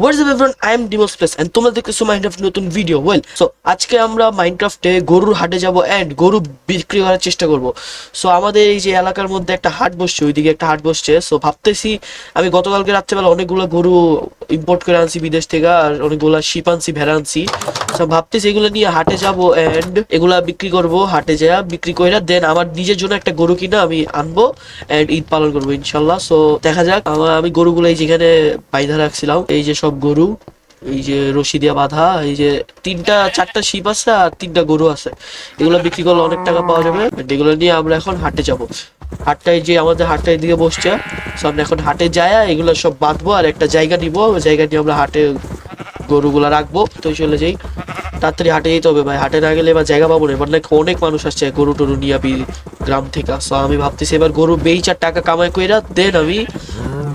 What's up everyone, I am Dimos Plus and তোমরা দেখতেছো Minecraft নতুন ভিডিও। সো আজকে আমরা মাইনক্রাফটে গরুর হাটে যাব এন্ড গরু বিক্রি করার চেষ্টা করব। সো আমাদের এই যে এলাকার মধ্যে একটা হাট বসছে, ওইদিকে একটা হাট বসছে। সো ভাবতেছি আমি গতকালকে রাত্রেবেলা অনেকগুলো গরু ইম্পোর্ট করে আনছি বিদেশ থেকে, আর অনেকগুলো শিপ আনছি, ভেড়া আনছি। সো ভাবতেছি এগুলো নিয়ে হাটে যাব এন্ড এগুলা বিক্রি করব। হাটে যা বিক্রি করে দেন আমার নিজের জন্য একটা গরু কিনা আমি আনবো এন্ড ঈদ পালন করবো ইনশাল্লাহ। সো দেখা যাক। আমি গরুগুলো এই যেখানে বাইধা রাখছিলাম, এই যে সব গরু, এই যে রশি দিয়া বাঁধা, এই যে চারটা শিপ আছে আর 3টা গরু আছে। এগুলো বিক্রি করলে অনেক টাকা পাওয়া যাবে। এগুলো নিয়ে আমরা এখন হাটে যাব। হাটটায় যে আমাদের হাটটা এদিকে বসছে, সামনে এখন হাটে যায় এগুলো সব বাঁধবো আর একটা জায়গা নিব। ওই জায়গা নিয়ে আমরা হাটে গরুগুলা রাখবো। তো চলে যাই, তাড়াতাড়ি হাটে যেতে হবে ভাই। হাটে না গেলে এবার জায়গা পাবো না। এবার নাকি অনেক মানুষ আসছে গরু টরু নিয়ে গ্রাম থেকে। সো আমি ভাবতেছি এবার গরু বেচার টাকা কামাই কইরা দেন আমি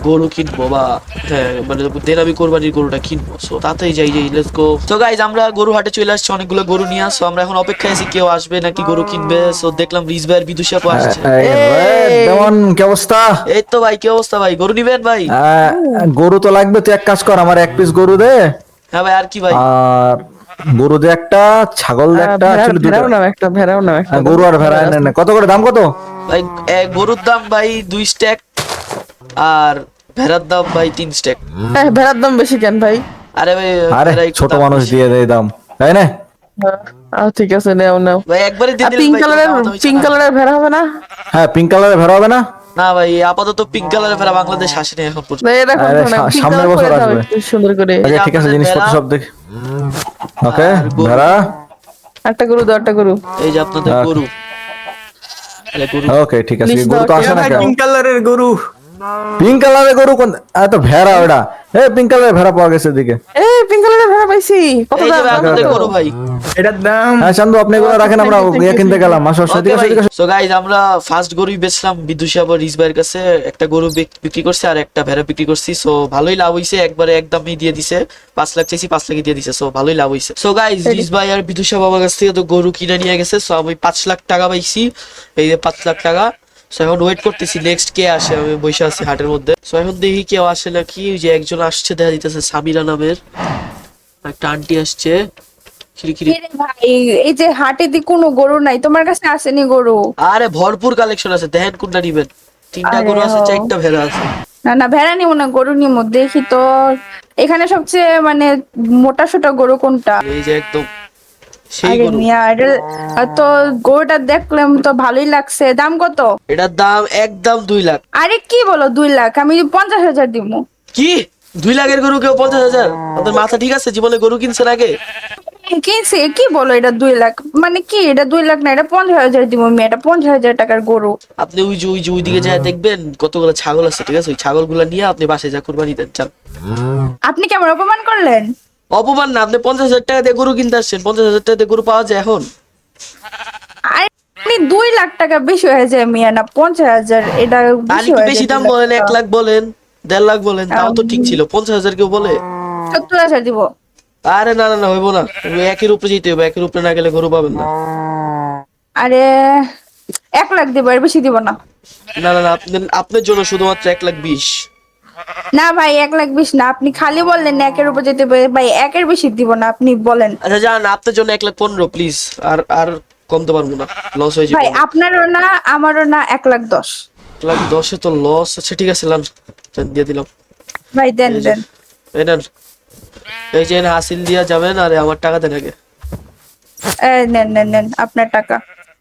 গরু কিনবো, বা হ্যাঁ মানে দেন আমি কোরবানির গরুটা কিনবো। সো তাতেই যাই, লেটস গো। সো গাইজ আমরা গরু হাটে চলে আসছি, অনেকগুলো গরু নিয়ে আসছো। আমরা এখন অপেক্ষায় আছি কেউ আসবে নাকি গরু কিনবে। সো দেখলাম রিজ ভাইয়ের বিদুষী আপু আসছে। কেমন কি অবস্থা? এই তো ভাই, কি অবস্থা ভাই? গরু নিবেন ভাই? গরু তো লাগবে, তুই এক কাজ কর, আমার এক পিস গরু দে। হ্যাঁ ভাই, আর কি ভাই? আর গরু দে একটা, ছাগল দে একটা, actually দুটো। ভেড়াও নাও একটা। গরু আর ভেড়া এনে নে। কত করে দাম কত? ভাই গরুর দাম ভাই 2 স্ট্যাক আর ভেড়ার দাম ভাই 3 স্ট্যাক। ভেড়ার দাম বেশি কেন ভাই? আরে ভাই আরে ভেড়া একটু ছোট দাম মানুষ বেশি। দিয়ে দেয় দাম, তাই না? ঠিক আছে, নাও নাও। ভাই একবারে দিয়ে আর দিলেন পিঙ্ক ভাই, কালারের কোনো দাম হইছে পিঙ্ক না। কালারের ভেড়া হবে না? হ্যাঁ, পিঙ্ক কালারের ভেড়া হবে না? না ভাই, আপাতত পিঙ্ক কালারের ভেড়া বাংলাদেশ আসেনি এখন পর্যন্ত। ভাই এটা আরে, কোন পিঙ্ক সামনের কালার বছর করে দাও আসবে। একটু সুন্দর করে। আচ্ছা ঠিক আছে, আপনাদের জিনিসপত্র ভেড়া? সব দেখ। ওকে, আর গরু? ভেড়া। একটা গরু দাও, একটা গরু। এই যে আপনাদের গরু। আরে গরু ওকে ঠিক আছে, List গরু তো দাও, আসে না কেন? পিঙ্ক কালারের গরু। পিঙ্ক কালারের গরু কোন? এত ভেড়া ওটা। পিঙ্ক কালারের ভেড়া পাওয়া গেছে এদিকে। পিঙ্ক কালারের ভেড়া পাইছি। কত এই যে দাম? ভাই আপনাদের কত? গরু ভাই। এটার দাম হ্যাঁ চান্দু, আপনি এগুলো রাখেন, আমরা ইয়ে কিনতে গেলাম। আসো আসো, এদিকে আসো, এদিকে আসো। সো গাইজ আমরা ফার্স্ট গরুই বেচলাম বিদুষী আবার রিজ ভাইয়ের কাছে। একটা গরু বিক্রি করছে আর একটা ভেড়া বিক্রি করছি। সো ভালোই লাভ হইছে, একবারে একদমই দিয়ে দিছে। 5 লাখ চাইছি, 5 লাখই দিয়ে দিছে। সো ভালোই লাভ হইছে। সো গাইজ রিজ ভাই আর বিদুষী বাবার কাছ থেকে তো গরু কিনে নিয়ে গেছে। সো আমি 5 লাখ টাকা পাইছি, এই যে 5 লাখ টাকা। সো এখন ওয়েট করতেছি নেক্সট কে আসে। আমি বসে আছি হাটের মধ্যে। সো এখন দেখি কেউ আসে নাকি। ওই যে একজন আসছে, দেখা দিতেছে সামিরা নামের একটা আন্টি আসছে। খিরিখিরি। কিরে ভাই, এই যে হাটে দি কোনো গরু নাই, তোমার কাছে আসেনি গরু? আরে ভরপুর কালেকশন আছে, দেখেন কোনটা নিবেন। 3টা আরে গরু আছে, ও। 4টা ভেড়া আছে। না না, ভেড়া নিবো না, গরু নিবো। দেখি তো এখানে সবচেয়ে মানে মোটা সোটা গরু কোনটা? এই যে একদম সেই আরে গরু। মিয়া, তো গরুটা দেখলাম তো ভালোই লাগছে। দাম কত? এটার দাম একদম 2 লাখ। আরে কি বলো 2 লাখ? আমি 50,000 দিব। কি 2 লাখের গরু কেউ 50,000? আপনার মাথা ঠিক আছে? জীবনে গরু কিনছেন আগে? কিনছে কি বলো? এটা 2 লাখ মানে কি? এটা 2 লাখ না, এটা 50,000 দিব। আমি এটা 50,000 টাকার গরু। আপনি ওই যে ওইদিকে যায় দেখবেন কতগুলো ছাগল আছে, ঠিক আছে? ওই ছাগলগুলো নিয়ে আপনি বাসায় যা কুরবানি দেন, চান। আপনি কেমন অপমান করলেন? অপমান না, আপনি 50,000 টাকা দিয়ে গরু কিনতে আসছেন। 50,000 টাকা দিয়ে গরু পাওয়া যায় এখন? আরে 2 লাখ টাকা বেশি হয়ে যায় মিয়া, না 50,000 এটা আর বেশি একটু হয়ে বেশি যায়। দাম বলেন, 1 লাখ বলেন, 1.5 লাখ বলেন, তাও তো ঠিক ছিল। 50,000 কেউ বলে? 70,000 দিব। আরে না না না, হইব না। একের উপরে যেতে হবে, একের উপরে না গেলে গরু পাবেন না। আরে 1 লাখ দিব, এর বেশি দিব না। না না না, আপনার জন্য শুধুমাত্র 1,20,000। না ভাই, 1,20,000 না। আপনি খালি বললেন একের উপর যেতে হবে ভাই, একের বেশি দিব না। আপনি বলেন আচ্ছা যান, আপনার জন্য 1,15,000 প্লিজ। আর আর কমতে পারবো না, লস হয়ে ভাই, যাবে। আপনারও না আমারও না, 1,10,000। 1,10,000 তো লস। আচ্ছা ঠিক আছে, লান দিয়ে দিলাম। ভাই দেন দেন। এই নেন, এই যে হাসিল দিয়া যাবেন। আরে আমার টাকা দেন আগে, এই নেন নেন নেন আপনার টাকা।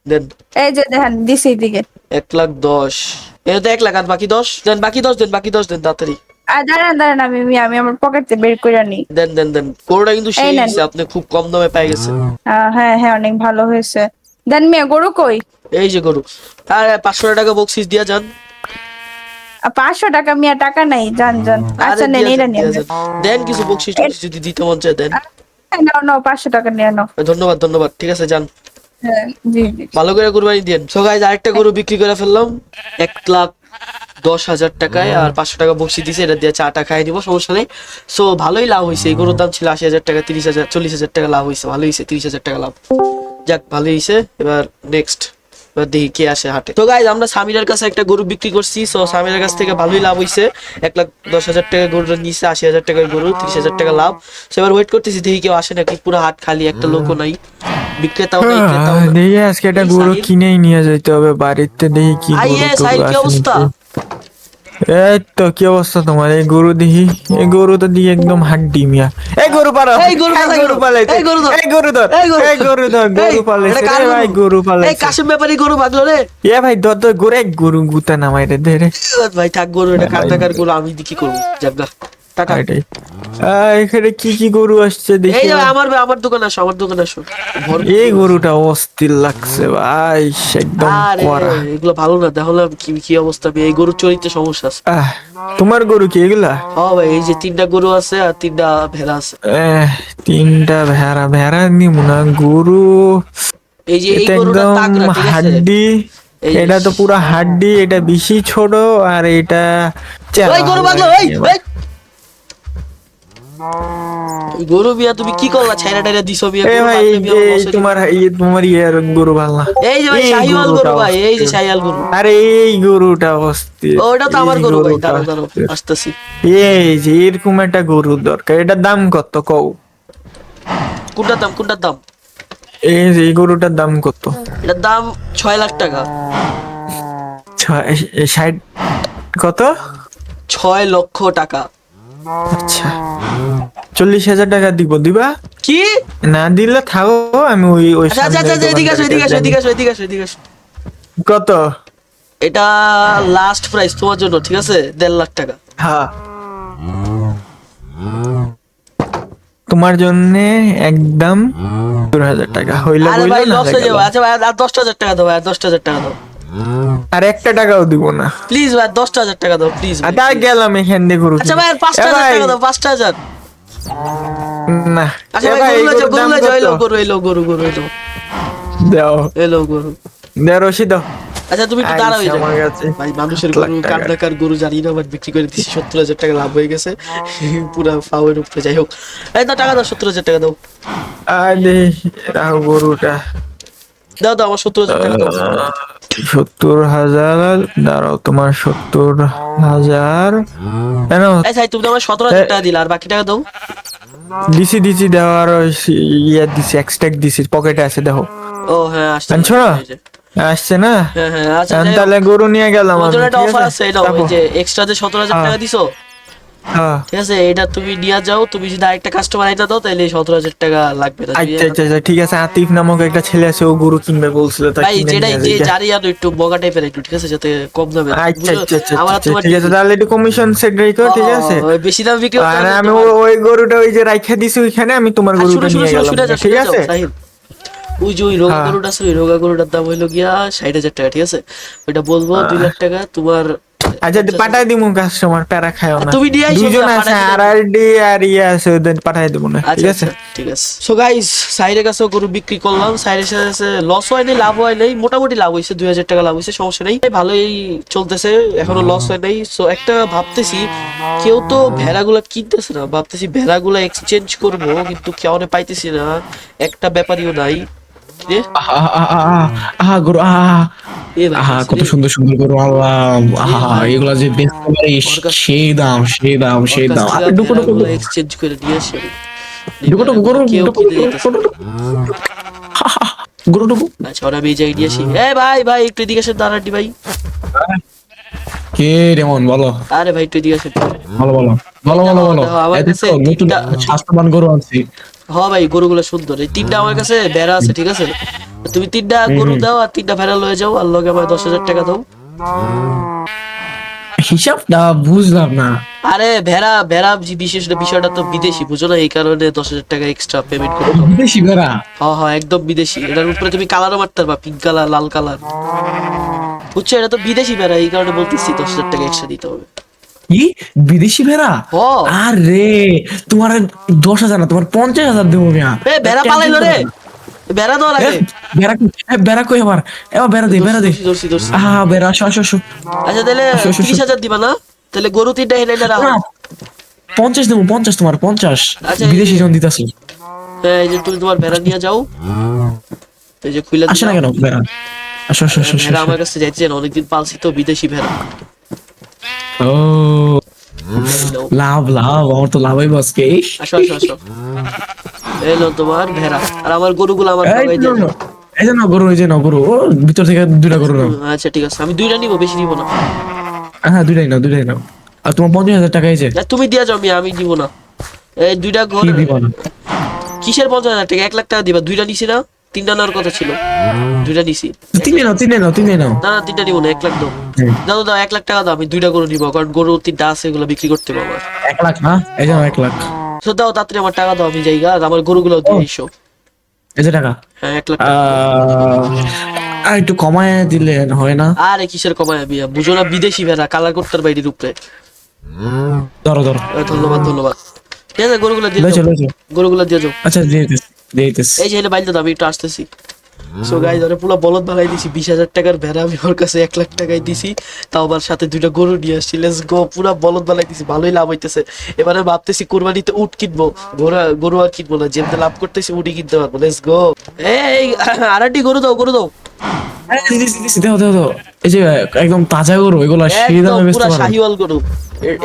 দেন। এই যে দেখেন দিছি দিকে। 1,10,000, এটা তো 1 লাখ আর বাকি 10 দেন। বাকি 10 দেন, বাকি 10 দেন তাড়াতাড়ি। আর দাঁড়ান দাঁড়ান, আমি আমার পকেট থেকে বের করে নিই। দেন দেন দেন। গরুটা কিন্তু সেই নেন। হইছে, আপনি খুব কম দামে পেয়ে গেছেন। হ্যাঁ হ্যাঁ, অনেক ভালো হয়েছে। দেন মিয়া, গরু কই? এই যে গরু। আর 500 টাকা বকশিস দিয়া যান। 500 টাকা মিয়া, টাকা নাই। যান যান। আচ্ছা আরে নেন, দিয়া এটা যান, নিয়ে দিয়া যান। দেন কিছু বকশিস টকশিস যদি দিতে মন চায় দেন। নাও নাও, 500 টাকা নিয়ে নাও। ধন্যবাদ ধন্যবাদ, ঠিক আছে যান। হ্যাঁ, জি জি। ভালো করে কুরবানি দেন। সো গাইস আরেকটা গরু বিক্রি করে ফেললাম 1,10,000 টাকায়, আর 500 টাকা বকশিস দিছে। এটা দিয়ে চাটা খাই দিব, সমস্যা নেই। সো ভালোই লাভ হয়েছে। এই গরুর দাম ছিল 80,000 টাকা, 30,000 40,000 টাকা লাভ হয়েছে। ভালো হয়েছে, 30,000 টাকা লাভ। যাক ভালো হয়েছে। এবার নেক্সট এবার দেখি কে আসে হাটে। তো গাইজ আমরা সামিরের কাছে একটা গরু বিক্রি করছি, সো সামিরের কাছ থেকে ভালোই লাভ হইছে। 1,10,000 টাকা গরুটা নিচ্ছে, 80,000 টাকার গরু, 30,000 টাকা লাভ। সো এবার ওয়েট করতেছি দেখি কেউ আসে নাকি। পুরো হাট খালি, একটা লোকও নাই, বিক্রেতাও নাই, ক্রেতাও নাই। দেখি আজকে একটা এই গরু সাহিল। কিনেই নিয়ে যেতে হবে বাড়িতে, দেখি কি আই গরু এ টরু সাহিল, কি আছে অবস্থা? নাকি। এই তো কি অবস্থা তোমার? এই গরু দেখি, এই গরু তো দিয়ে একদম হাড্ডি মিয়া। এই গরু পালো, এই গরু পালাই গরু গরু, পালাইছে, এই গরু ধর, এই গরু ধর, এই গরু, এই গরু ধর, এই, গরু পালাইছে এটা কার রে ভাই, গরু? গরু এই পালাইছে। কাশিম ব্যাপারী গরু ভাগলো রে। এ ভাই ধর ধর গরু, এক গরু গুতা নামাই রে দে রে। ভাই থাক, গরু এটা কার টাকার গরু, আমি দি কি করবো, জাগা টাটা। এটাই। এখানে কি কি গরু আসছে এই দেখি। যে আমার দোকানে আসো, আমার দোকানে আসো। এই গরুটা অস্থির লাগছে ভাই, সে একদম আরে কড়া। এগুলো ভালো না, দেখলাম কি কি অবস্থা। এই গরুর চরিত্রে সমস্যা আছে। তোমার গরু কি এগুলা? হ্যাঁ ভাই, এই যে 3টা গরু আছে আর 3টা ভেড়া আছে। তিনটা ভেড়া, ভেড়া নিব না, গরু এই যে এই এটা গরুটা একদম তাগড়া, ঠিক আছে? হাড্ডি। এই যে- এটা তো পুরো হাড্ডি, এটা বেশি ছোট আর এটা চেহারা ওই গরু ভালো ভাগলো, লাগে এই এবার। এই গরু বিয়া তুমি কি করলা, ছাইরা টাইরা দিছো বিয়া, এ গরু ভাই বাগলে বিয়া এই বসে তোমার ইয়ের গরু ভালো না। এই যে ভাই এই শাহিওয়াল গরু গরুটা ভাই, এই যে অস্থির। শাহিওয়াল গরু। আরে এই গরুটা অস্থির। ওটা তো আমার এই গরু ভাই, গরুটা দাঁড়াও দাঁড়াও অস্থির। আসতেছি। এই যে এরকম একটা গরুর দরকার, এটার দাম কত কও? কোনটার দাম? এই যে এই গরুটার দাম কত? এটার দাম 6 লাখ টাকা। 60 কত? 6 লক্ষ টাকা। আচ্ছা 40,000 টাকা দিব, দিবা? কি? না দিলে থাকো, আমি ওই ওই আচ্ছা আচ্ছা সামনের আচ্ছা, এদিকে আসো, এদিকে আসো, দোকানদারের এদিকে আসো, এদিকে আসো, এদিকে আসো। কত? এটা লাস্ট প্রাইস তোমার জন্য, ঠিক আছে? 1.5 লাখ টাকা। হ্যাঁ তোমার জন্য একদম 2,000 টাকা হইলে আরে বইলো ভাই না লস হয়ে যাবে। গেল। আচ্ছা ভাই আর 10,000 টাকা দাও, আর 10,000 টাকা দাও আর একটা টাকাও দিব না। প্লিজ ভাই, 10,000 টাকা দাও প্লিজ। আর তা গেলাম এখান দিয়ে গরু আচ্ছা ভাই আর কিনতে। 5,000 এ ভাই, টাকা দাও, 5,000। না আচ্ছা এ ভাই ভাই, এই গরু গরুর দাম লয়ে যাও, কত? এলো গরু, এলো গরু, গরু এলো, দাও এলো গরু। দে রশিদ দাও। আচ্ছা তুমি একটু আইসা দাঁড়াও, এই যে আমার কাছে ভাই মানুষের 1 লাখ গরু, টাকা। কান্নাকার গরু জানি না, বাট বিক্রি করে দিছি, 70,000 টাকা লাভ হয়ে গেছে পুরা ফাওয়ের উপরে। যাই হোক, এই দাও টাকা দাও, 70,000 টাকা দাও, আর দে রাও গরুটা। দাও দাও আমার 70,000 টাকা দাও। 70,000 দাঁড়াও, তোমার 70,000 কেন? এই ভাই তুমি তো আমার 17,000 টাকা দিলা, আর বাকি টাকা দাও। দিছি দেওয়ার ইয়ে দিছি, এক্সট্রাক্ট দিছি, পকেটে আছে দেখো। ও হ্যাঁ আসছে, আনছো না? এই যে। আসছে না? হ্যাঁ হ্যাঁ আচ্ছা এখন যাই হোক, তাহলে গরু নিয়ে গেলাম তোমার আমি, জন্য একটা ঠিক অফার আছে, এটা রাখো। ওই যে এক্সট্রা যে 17,000 টাকা দিছো, হ্যাঁ ঠিক আছে? এটা তুমি নিয়ে যাও, তুমি যদি আরেকটা কাস্টমার আইতা দাও তাহলে 17,000 টাকা লাগবে না। তুমি আচ্ছা ঠিক আছে। আতিফ নামক একটা ছেলে আছে, ও গরু কিনবে বলছিল, তা ভাই কিনে যেটাই নিয়ে যে যাই। জারি আনো একটু বগা টাইপের একটু, ঠিক আছে? যাতে কম দামে, আচ্ছা আমার আর তোমার ঠিক আছে, তাহলে একটু কমিশন সেট রেখো, ঠিক আছে? ওই বেশি দাম বিক্রি করতে আর হবে না আমি তোমার। ওই গরুটা ওই যে রাইখা দিছি ওইখানে, আমি তোমার আর গরুটা নিয়ে গেলাম, শুনে যাও, ঠিক শুনে আছে? যাও, সাহিল। ওই যে ওই রোগা হ্যাঁ। গরুটা আছে, ওই রোগা গরুটার দাম হইলো গিয়া 60,000 টাকা, ঠিক আছে? ওইটা বলবো 2 লাখ টাকা তোমার। আচ্ছা পাঠাই দিমু, কাস্টমার প্যারা খায়ও না। তুমি নিয়ে আইসো, দুজন না, আছে, পাঠাই দিলে- আরআরডি আর ইয়ে আছে, ওদের পাঠাই দেবো না, ঠিক আচ্ছা আছে? আচ্ছা ঠিক আছে। সো গাইস সাইডের কাছেও গরু বিক্রি করলাম, সাইডের সাথে লস হয় নাই, লাভ হয় নাই, মোটামুটি লাভ হয়েছে, 2,000 টাকা লাভ হয়েছে, সমস্যা নেই, ভালোই চলতেছে, এখনো লস হয় নাই। সো একটা ভাবতেছি, কেউ তো ভেড়াগুলা কিনতেছে না, ভাবতেছি ভেড়াগুলা এক্সচেঞ্জ করবো, কিন্তু কেউ পাইতেছি না, একটা ব্যাপারীও নাই রে। গরু এ ভাই কত রে, সুন্দর সুন্দর গরু আল্লাহ, এগুলা যে বেচতে পারি, সেই দাম সেই দাম সেই দাম। ডুকো ডুকো এক্সচেঞ্জ করে নিয়ে আসে ডুকো ডুকো গরু কেউ ডুকো কিনতে যাইতেছে না। গরু ডুকো। আচ্ছা ওরা আমি এই জায়গায় নিয়ে আসি। ভাই একটু এদিকে আসেন, দাঁড়াটি ভাই। কে রেমন বলো? আরে ভাই একটু এদিকে আসেন। বলো বলো বলো বলো বলো। দেখো, আমার এই কাছে দেখো, নতুন স্বাস্থ্যবান গরু আনছি। হ্যাঁ ভাই গরুগুলো সুন্দর, এই 3টা আমার কাছে ভেড়া আছে, ঠিক আছে? তুমি 3টা গরু দাও আর 3টা ভেড়া লয়ে যাও, আর লগে আমার 10,000 টাকা দাও। হিসাবটা বুঝলাম না। আরে ভেড়া ভেড়া বিশেষ বিষয়টা তো বিদেশি, বুঝো না? এই কারণে 10,000 টাকা এক্সট্রা পেমেন্ট করতে হবে। বিদেশি ভেড়া? হ্যাঁ একদম বিদেশি, এটার উপরে তুমি কালারও মারতে পারবা, পিঙ্ক কালার, লাল কালার, বুঝছো? এটা তো বিদেশি ভেড়া, এই কারণে বলতেছি 10,000 টাকা এক্সট্রা দিতে হবে। কি বিদেশি ভেড়া? হ্যাঁ। আরে তোমার 10,000 না, তোমার 50,000 দেবো মিয়া। ভেড়া পালাইলো রে, ভেড়া দেওয়া লাগে। বেড়া কই আমার? এবার বেড়া দে বেড়া দে। ধরছি। বেড়া আসো আসো আসো। আচ্ছা তাহলে 30,000 দিবা না? তাহলে গরু 3টা হেলে রাখো। না, 50 দেবো, 50 তোমার 50। আচ্ছা, বিদেশি জন দিতেছি। এই যে তুমি তোমার ভেড়া নিয়ে যাও, এই যে খুলে আসে না কেন বেড়া? আসো আসো আসো, আসো, ভেড়া আসো। আমার কাছে যাইছেন, অনেকদিন পালছি তো বিদেশি ভেড়া। ও লাভ লাভ, আমার তো লাভই আজকে। আসো আসো আসো, এলো তোমার ভেড়া। আর আমার গরুগুলো আমার এই ভাগাই দিয়ে যে যাও। নাও, এই যে নাও গরু, এই যে নাও গরু, ও ভিতর থেকে দুইটা গরু নাও। আচ্ছা ঠিক আছে, আমি 2টা নিবো, বেশি নিবো না। হ্যাঁ দুইটাই নাও, দুইটাই নাও। আর তোমার 50,000 টাকা এই যে। না, তুমি দিয়ে যাও, আমি দিব না। এই 2টা কি দিবা না? কিসের 50,000 টাকা? 1 লাখ টাকা দিবা। 2টা নিছি না, 3টা নেওয়ার কথা ছিল, 2টা নিছি। তিনে নাও, তিনে নাও, তিনে নাও। না না, 3টা নিবো না, 1 লাখ দাও। হুম। দাও দাও, 1 লাখ টাকা দাও, আমি 2টা গরু নিবো, কারণ গরু 3টা আছে, এগুলো বিক্রি করতে হবে আমার। 1 লাখ না, এই যে নাও 1 লাখ। তো দাও তাড়াতাড়ি, আমার টাকা দাও, আমি যাইগা, আর আমার গরুগুলো দিয়ে এসো। এই যে টাকা। হ্যাঁ 1 লাখ টাকা। আর একটু কমায় দিলে হয় না? আরে কিসের কমায় বিয়া, বুঝো না, বিদেশি ভেড়া, কালার করতে বাইরের উপরে। ধরো ধরো। ধন্যবাদ ধন্যবাদ। ঠিক আছে, গরুগুলো দিয়ে লইছো যাও, লইছো। গরুগুলো দিয়ে যাও। আচ্ছা দিয়ে দিতেছি, দিয়ে দিতেছি। এই যে এনে বাইরে দাও, আমি একটু আসতেছি। সো গাইস, ধরে পুরো বলদ বানাই দিছি। 20,000 টাকার ভেড়া আমি ওর কাছে 1 লাখ টাকায় দিছি, তাও আবার সাথে 2টা গরু নিয়ে আসছি। লেটস গো, পুরো বলদ বানাই দিছি, ভালোই লাভ হইতেছে। এবারে ভাবতেছি কুরবানিতে উট কিনবো, গরু আর কিনবো না, যেমন লাভ করতেছি উটই কিনতে পারবো। Let's go. এই আরেকটি গরু দাও, গরু দাও। আরে দিতেছি দিতেছি, দাও দাও দাও। এই যে একদম তাজা গরু, এগুলো সেই একদম দামে বেচতে পুরা পারো। শাহিওয়াল গরু।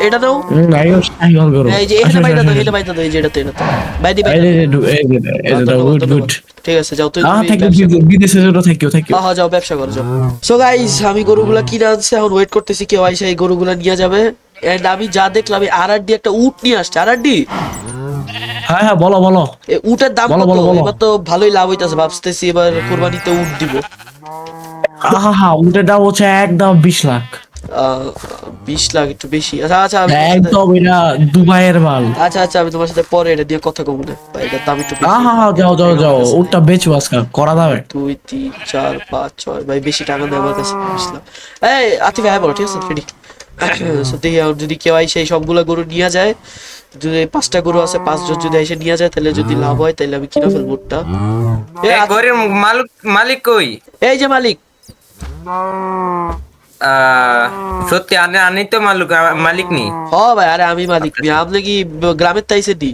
এটা দাও। একদম শাহিওয়াল গরু। এই যে আসো, এখানে আসো, বাইরে আসো, দাও, আসো। এখানে বাইরে দাও, এই যে এটাতে বাইরে এই যে, এই যে, এই যে, দাও, গুড গুড। ঠিক আছে, যাও তো। থ্যাংক ইউ, বিদেশে জন্য থ্যাংক ইউ, থ্যাংক ইউ। হ্যাঁ যাও, ব্যবসা করো যাও। সো গাইস, আমি গরুগুলা কিনে আনছি, এখন ওয়েট করতেছি কেউ আইসা এই গরুগুলা নিয়ে যাবে। এন্ড আমি যা দেখলাম, এই আরআরডি একটা উট নিয়ে আসছে। আরআরডি হ্যাঁ হ্যাঁ, বলো বলো। এই উটের দাম বলো, কত? বলো, বলো। এবার তো ভালোই লাভ হইতাছে, ভাবতেছি এবার কুরবানিতে উট দিব। হ্যাঁ হ্যাঁ, উটের দাম হচ্ছে একদম 20 লাখ। 20 লাখ একটু বেশি। আচ্ছা আচ্ছা, আমি তোমার সাথে- একদম এটা দুবাইয়ের মাল। আচ্ছা আচ্ছা, আমি তোমার সাথে পরে এটা দিয়ে কথা কব না ভাই, এটার দাম একটু বেশি। হ্যাঁ হ্যাঁ, যাও যাও যাও, উটটা বেচো আজকে করা যাবে। 2 3 4 5 6 ভাই, বেশি টাকা দেয় আমার কাছে। 20 লাখ। এই আতিফ ভাই বলো, ঠিক আছে রেডি। সো দেখি, আর যদি কেউ আইসে এই সবগুলা গরু নিয়ে যায়, যদি 5টা গরু আছে, 5 জন যদি এসে নিয়ে যায়, তাহলে যদি লাভ হয় তাহলে আমি কিনে ফেলবো উটটা। এই ঘরের মালিক কই? এই যে মালিক। সত্যি আনি তো মালিক নি? হ ভাই, আরে আমি মালিক। আপনি কি গ্রামের তাইছে দি?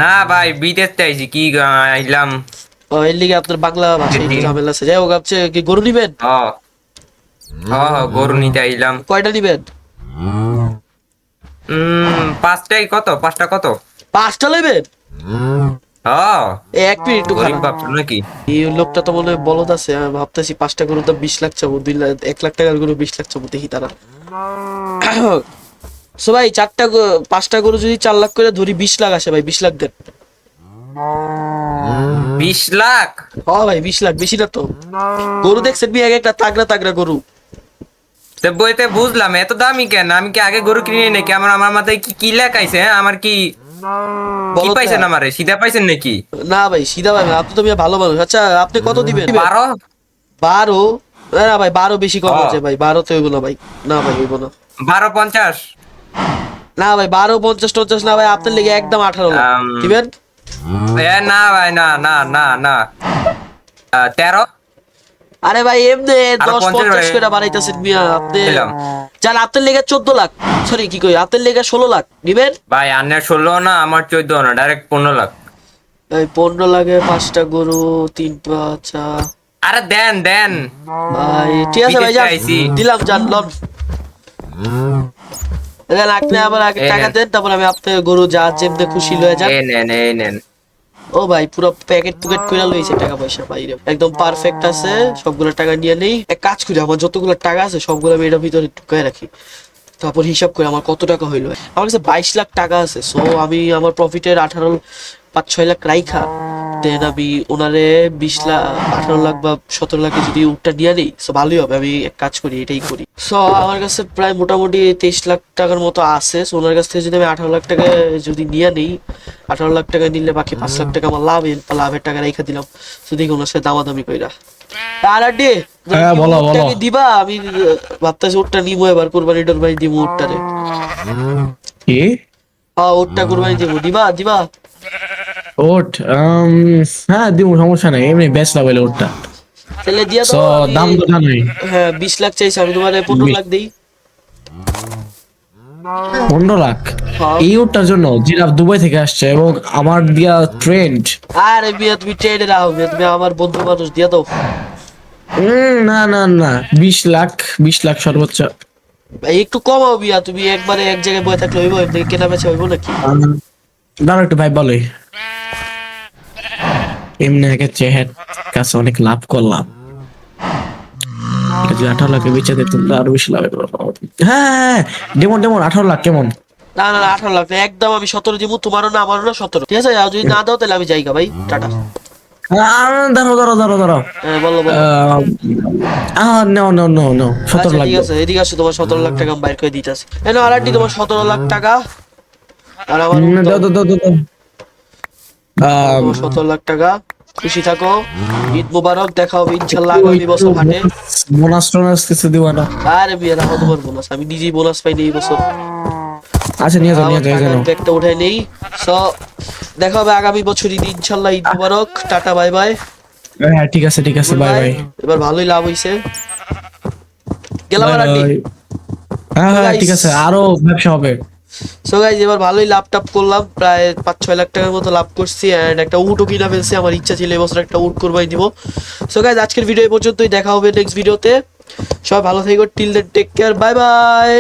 না ভাই, বিদেশ চাইছি কি আইলাম। এর লিগে আপনার বাংলা ভাষায় একটু ঝামেলা আছে। যাই হোক, আপনি কি গরু নিবেন? গরু নিতে আইলাম। কয়টা নিবেন? 5টাই কত? 5টা কত? 5টা নেবেন? হ্যাঁ, 1 মিনিট একটু গরিব খারাপ। বাপ নাকি? এই লোকটা তো মনে হয় বলদ আছে। আমি ভাবতেছি 5টা গরুর দাম 20 লাখ চাবো, 1 লাখ টাকার গরু 20 লাখ চাবো, দেখি তারা। সো ভাই, 5টা গরু যদি 4 লাখ করে ধরি, 20 লাখ আসে ভাই, 20 লাখ দেন। 20 লাখ? হ্যাঁ ভাই, 20 লাখ বেশি না তো? গরু দেখছেন এক একটা তাগড়া তাগড়া গরু। তো বইতে বুঝলাম, এত দামি কেন? আমি কি আগে গরু কিনে নাকি? আমার মাথায় কি কি লেখাইছে? হ্যাঁ, আমার কি বলদ পাইছেন? না। আমারে সিধা পাইছেন নাকি? না ভাই, সিধা ভাই না, আপনি তো ভালো মানুষ। আচ্ছা, আপনি কত দিবেন? 12? 12? না ভাই, 12 বেশি কম আছে ভাই, 12 তো হইব না ভাই। না ভাই, হইব না। 12.50? না ভাই, 12 50 50 না ভাই, আপনার লেগে একদম 18 লাখ দিবেন। না ভাই, না না না না, 13? আরে ভাই, এমনি 10 50 50 ভাই। করে বাড়াইতেছেন মিয়া আপনি। দিলাম। জান, আপনার লেগে 14 লাখ, সরি কি কই, আপনার লেগে 16 লাখ দিবেন। ভাই আন্নার 16 না, আমার 14 না, ডাইরেক্ট 15 লাখ। এই 15 লাখে 5টা গরু, 3 5 আরে দেন দেন। ভাই ঠিক আছে ভাই, বিদেশে যান আইছি। দিলাম, জান লন। দেন, আপনি আবার আগে এই টাকা নেন। দেন, তারপর আমি আপনার গরু যা যেমনি খুশি লয়ে যান। এই নেন, এই নেন। ও ভাই, পুরো প্যাকেট পুকেট কইরা লইছে টাকা পয়সা বাইরে, একদম পারফেক্ট আছে। সবগুলো টাকা নিয়ে নেই, এক কাজ করি, আমার যতগুলো টাকা আছে সবগুলো আমি এটার ভিতরে ঢুকায় রাখি, তারপর হিসাব করে আমার কত টাকা হইলো। আমার কাছে 22 লাখ টাকা আছে। সো আমি আমার প্রফিটের 5-6 লাখ রাইখা দেন আমি ওনারে 20 লাখ 18 লাখ বা 17 লাখে যদি উটটা নিয়ে নেই, সো ভালোই হবে। আমি এক কাজ করি, এটাই করি। সো আমার কাছে প্রায় মোটামুটি 23 লাখ টাকার মতো আছে। সো ওনার কাছ থেকে যদি আমি 18 লাখ টাকা যদি নিয়ে নেই, 18 লাখ টাকা নিলে বাকি 5 লাখ টাকা আমার লাভের টাকা রেখে দিলাম। তো দেখি ওনার সাথে দামাদামি কইরা আর আড্ডি হ্যাঁ, বলো, বলো। দিবা। আমি ভাবতেছি ওটটা নিবো এবার, কুরবানি টুরবানি দিব উটটারে। কি হ্যাঁ, ওটটা কুরবানি দিব, দিবা দিবা। ওট? হ্যাঁ দিব, সমস্যা নাই, এমনি বেচ না বলে ওটটা। তাহলে দিয়া সো দাও। দাম তো জানাই। হ্যাঁ, 20 লাখ চাইছি, আমি তোমার 15 লাখ দেই। 15 লাখ হ্যাঁ। এই ওটটার জন্য, যেটা দুবাই থেকে আসছে এবং আমার দিয়া ট্রেন্ড। আরে মিয়া, তুমি ট্রেডে রাখো মিয়া, তুমি আমার বন্ধু মানুষ, দিয়া দাও। না না না 20 লাখ সর্বোচ্চ। ভাই একটু কমাও বিয়া, তুমি একবারে এক জায়গায় বয়ে থাকলে হইব, এর থেকে কেনা বেচা হইব নাকি? দাঁড়া একটু ভাই বলে এমনি আগে চেহার কাছে অনেক লাভ করলাম, এটা যদি 18 লাখে বেচে দিত তাহলে আরো বেশি লাভ হতো। হ্যাঁ ডেমন 18 লাখ কেমন? না না না 18 লাখ না, একদম আমি 17 দিব, তোমারও না আমারও না 17, ঠিক আছে? আর যদি না দাও তাহলে আমি যাইগা ভাই, টাটা। দাঁড়াও হ্যাঁ বলো বলো। নো 17 আচ্ছা লাখ ঠিক আছে, এদিকে আসো, তোমার 17 লাখ টাকা আমি বাইর করে দিতেছি। এই নাও আরেকটি তোমার 17 লাখ টাকা, আর আমার দাও। 17 লাখ টাকা, খুশি থাকো, ঈদ মুবারক, দেখা হবে ইনশাল্লাহ আগামী বছর হাটে। বোনাস টোনাস কিছু দিব না? আরে বিয়ে রাখো তোমার বোনাস, আমি নিজেই বোনাস পাইনি এই বছর। আচ্ছা নিয়ে যাও ব্যাগটা উঠাই নেই। সো দেখা হবে আগামী বছর ঈদ ইনশাল্লাহ, ঈদ মুবারক, টাটা বাই বাই। হ্যাঁ ঠিক আছে বাই বাই। এবার ভালোই লাভ হইছে, গেলাম আন্টি। হ্যাঁ ঠিক আছে, আরো ব্যবসা হবে। সো গাইজ এবার ভালোই লাভ টাপ করলাম, প্রায় 5-6 লাখ টাকার মতো লাভ করছি, এন্ড একটা উটও কিনা ফেলছি। আমার ইচ্ছা ছিল এবছর একটা উট কোরবানি দিব। সো গাইজ আজকের ভিডিও এই পর্যন্তই, দেখা হবে নেক্সট ভিডিওতে। সবাই ভালো থেকো, till then take care, bye by.